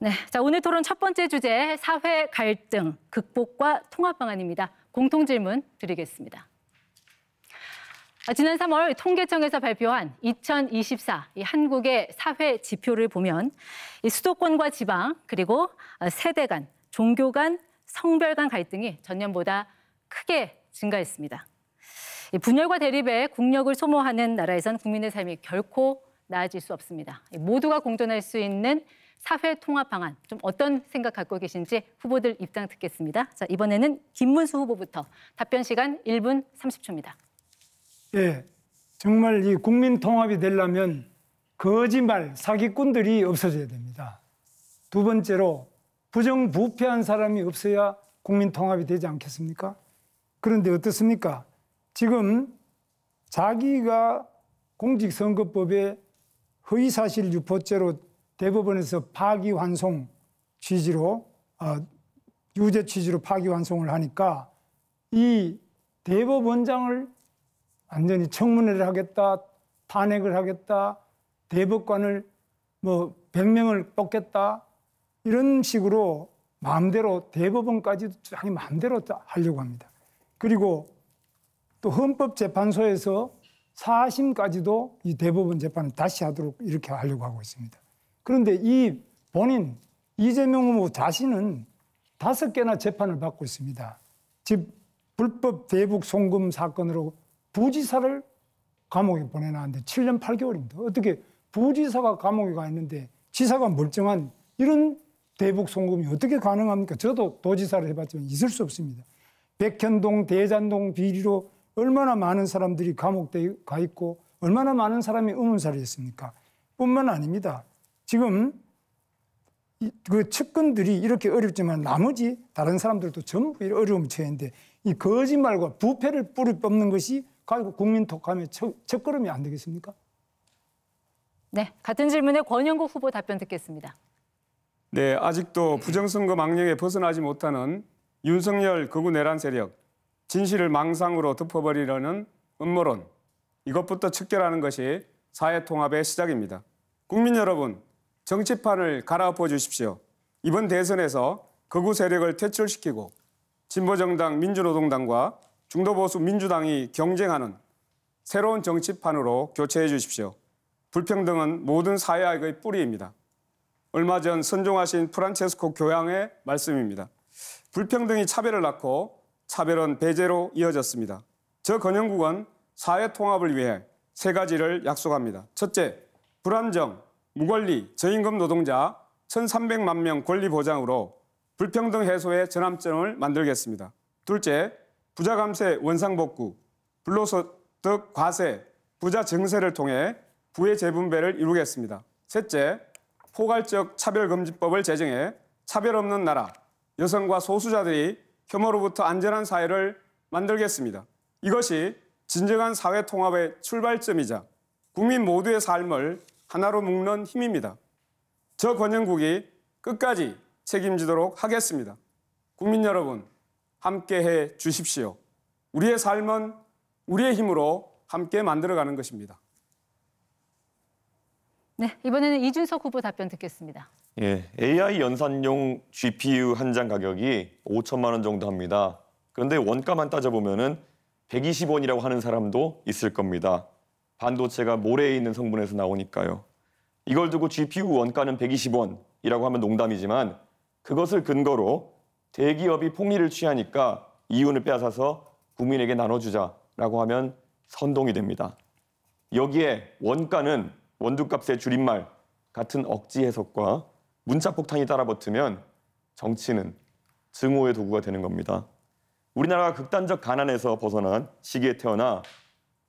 네, 자 오늘 토론 첫 번째 주제 사회 갈등 극복과 통합 방안입니다. 공통 질문 드리겠습니다. 지난 3월 통계청에서 발표한 2024 한국의 사회 지표를 보면 이 수도권과 지방 그리고 세대 간, 종교 간, 성별 간 갈등이 전년보다 크게 증가했습니다. 분열과 대립에 국력을 소모하는 나라에선 국민의 삶이 결코 나아질 수 없습니다. 모두가 공존할 수 있는 사회 통합 방안, 좀 어떤 생각 갖고 계신지 후보들 입장 듣겠습니다. 자, 이번에는 김문수 후보부터 답변 시간 1분 30초입니다. 예, 정말 이 국민 통합이 되려면 거짓말, 사기꾼들이 없어져야 됩니다. 두 번째로 부정부패한 사람이 없어야 국민 통합이 되지 않겠습니까? 그런데 어떻습니까? 지금 자기가 공직선거법에 허위사실 유포죄로 대법원에서 파기환송 취지로 유죄 취지로 파기환송을 하니까 이 대법원장을 완전히 청문회를 하겠다, 탄핵을 하겠다, 대법관을 100명을 뽑겠다 이런 식으로 마음대로 대법원까지도 자기 마음대로 하려고 합니다. 그리고 또 헌법재판소에서 4심까지도 이 대법원 재판을 다시 하도록 이렇게 하려고 하고 있습니다. 그런데 이 본인 이재명 후보 자신은 5개나 재판을 받고 있습니다. 즉 불법 대북 송금 사건으로 부지사를 감옥에 보내놨는데 7년 8개월입니다. 어떻게 부지사가 감옥에 가 있는데 지사가 멀쩡한 이런 대북 송금이 어떻게 가능합니까? 저도 도지사를 해봤지만 있을 수 없습니다. 백현동, 대잔동 비리로 얼마나 많은 사람들이 감옥에 가 있고 얼마나 많은 사람이 의문사를 했습니까? 뿐만 아닙니다. 지금 그 측근들이 이렇게 어렵지만 나머지 다른 사람들도 전부 어려움을 처했는데 이 거짓말과 부패를 뿌리 뽑는 것이 결국 국민 통합의 첫걸음이 안 되겠습니까? 네, 같은 질문에 권영국 후보 답변 듣겠습니다. 네, 아직도 부정선거 망령에 벗어나지 못하는 윤석열 극우 내란 세력, 진실을 망상으로 덮어버리려는 음모론, 이것부터 척결하는 것이 사회 통합의 시작입니다. 국민 여러분, 정치판을 갈아엎어 주십시오. 이번 대선에서 극우 세력을 퇴출시키고 진보정당 민주노동당과 중도보수 민주당이 경쟁하는 새로운 정치판으로 교체해 주십시오. 불평등은 모든 사회악의 뿌리입니다. 얼마 전 선종하신 프란체스코 교황의 말씀입니다. 불평등이 차별을 낳고 차별은 배제로 이어졌습니다. 저 권영국은 사회 통합을 위해 3가지를 약속합니다. 첫째, 불안정, 무권리, 저임금 노동자 1,300만 명 권리 보장으로 불평등 해소의 전환점을 만들겠습니다. 둘째, 부자 감세 원상복구, 불로소득 과세, 부자 증세를 통해 부의 재분배를 이루겠습니다. 셋째, 포괄적 차별금지법을 제정해 차별 없는 나라, 여성과 소수자들이 혐오로부터 안전한 사회를 만들겠습니다. 이것이 진정한 사회 통합의 출발점이자 국민 모두의 삶을 하나로 묶는 힘입니다. 저 권영국이 끝까지 책임지도록 하겠습니다. 국민 여러분, 함께해 주십시오. 우리의 삶은 우리의 힘으로 함께 만들어가는 것입니다. 네, 이번에는 이준석 후보 답변 듣겠습니다. 예, AI 연산용 GPU 한 장 가격이 5천만 원 정도 합니다. 그런데 원가만 따져보면은 120원이라고 하는 사람도 있을 겁니다. 반도체가 모래에 있는 성분에서 나오니까요. 이걸 두고 GPU 원가는 120원이라고 하면 농담이지만 그것을 근거로 대기업이 폭리를 취하니까 이윤을 빼앗아서 국민에게 나눠주자라고 하면 선동이 됩니다. 여기에 원가는 원두값의 줄임말 같은 억지 해석과 문자폭탄이 따라붙으면 정치는 증오의 도구가 되는 겁니다. 우리나라가 극단적 가난에서 벗어난 시기에 태어나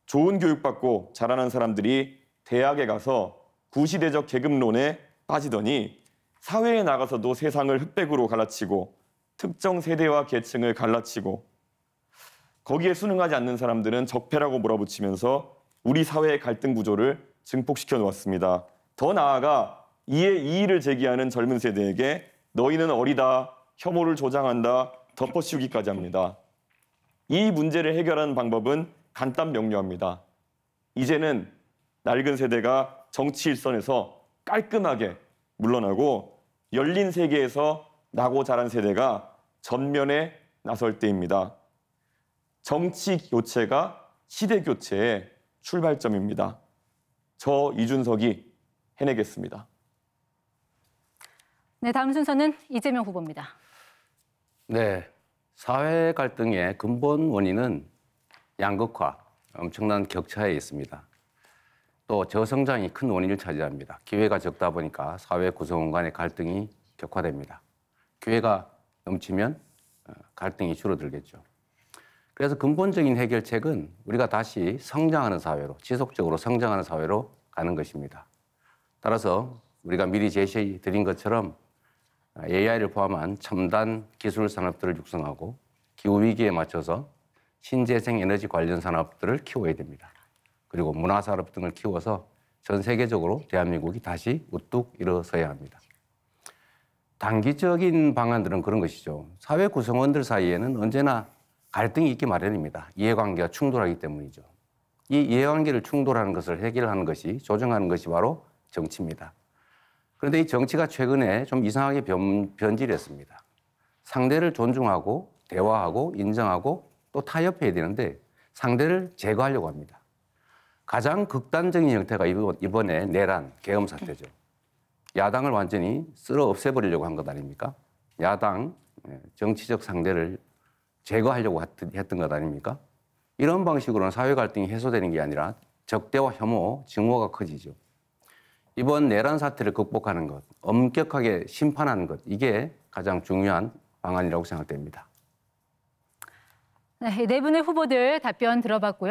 좋은 교육받고 자라는 사람들이 대학에 가서 구시대적 계급론에 빠지더니 사회에 나가서도 세상을 흑백으로 갈라치고 특정 세대와 계층을 갈라치고 거기에 순응하지 않는 사람들은 적폐라고 몰아붙이면서 우리 사회의 갈등 구조를 증폭시켜 놓았습니다. 더 나아가 이에 이의를 제기하는 젊은 세대에게 너희는 어리다, 혐오를 조장한다, 덮어씌우기까지 합니다. 이 문제를 해결하는 방법은 간단 명료합니다. 이제는 낡은 세대가 정치 일선에서 깔끔하게 물러나고 열린 세계에서 나고 자란 세대가 전면에 나설 때입니다. 정치 교체가 시대 교체의 출발점입니다. 저 이준석이 해내겠습니다. 네, 다음 순서는 이재명 후보입니다. 네, 사회 갈등의 근본 원인은 양극화, 엄청난 격차에 있습니다. 또 저성장이 큰 원인을 차지합니다. 기회가 적다 보니까 사회 구성원 간의 갈등이 격화됩니다. 기회가 넘치면 갈등이 줄어들겠죠. 그래서 근본적인 해결책은 우리가 다시 성장하는 사회로, 지속적으로 성장하는 사회로 가는 것입니다. 따라서 우리가 미리 제시드린 것처럼 AI를 포함한 첨단 기술 산업들을 육성하고 기후위기에 맞춰서 신재생 에너지 관련 산업들을 키워야 됩니다. 그리고 문화산업 등을 키워서 전 세계적으로 대한민국이 다시 우뚝 일어서야 합니다. 단기적인 방안들은 그런 것이죠. 사회 구성원들 사이에는 언제나 갈등이 있기 마련입니다. 이해관계가 충돌하기 때문이죠. 이 이해관계를 충돌하는 것을 해결하는 것이, 조정하는 것이 바로 정치입니다. 그런데 이 정치가 최근에 좀 이상하게 변질했습니다. 상대를 존중하고 대화하고 인정하고 또 타협해야 되는데 상대를 제거하려고 합니다. 가장 극단적인 형태가 이번에 내란, 계엄 사태죠. 야당을 완전히 쓸어 없애버리려고 한 것 아닙니까? 야당, 정치적 상대를 제거하려고 했던 것 아닙니까? 이런 방식으로는 사회 갈등이 해소되는 게 아니라 적대와 혐오, 증오가 커지죠. 이번 내란 사태를 극복하는 것, 엄격하게 심판하는 것, 이게 가장 중요한 방안이라고 생각됩니다. 네, 네 분의 후보들 답변 들어봤고요.